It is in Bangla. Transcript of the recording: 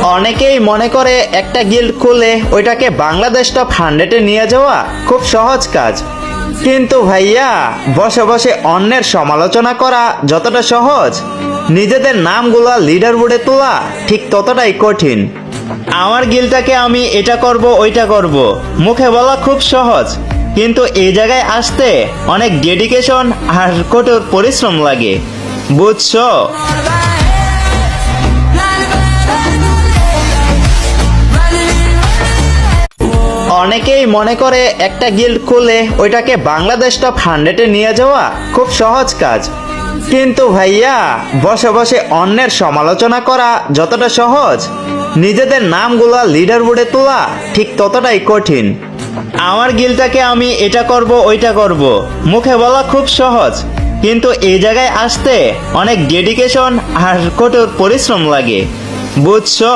অনেকেই মনে করে একটা গিল্ড খুলে ওইটাকে বাংলাদেশ টপ 100-এ নিয়ে যাওয়া খুব সহজ কাজ। কিন্তু ভাইয়া, বসে বসে অন্যের সমালোচনা করা যতটা সহজ, নিজেদের নামগুলা লিডার বোর্ডে তোলা ঠিক ততটাই কঠিন। আমার গিল্ডটাকে আমি এটা করব ওইটা করব মুখে বলা খুব সহজ, কিন্তু এই জায়গায় আসতে অনেক ডেডিকেশন আর কঠোর পরিশ্রম লাগে, বুঝছো? অনেকেই মনে করে একটা গিল্ড খুলে ওইটাকে বাংলাদেশ টপ 100-এ নিয়ে যাওয়া খুব সহজ কাজ। কিন্তু ভাইয়া, বসে বসে অন্যের সমালোচনা করা যতটা সহজ, নিজেদের নামগুলা লিডার বোর্ডে তোলা ঠিক ততটাই কঠিন। আমার গিল্ডটাকে আমি এটা করব ওইটা করব মুখে বলা খুব সহজ, কিন্তু এই জায়গায় আসতে অনেক ডেডিকেশন আর কঠোর পরিশ্রম লাগে, বুঝছো?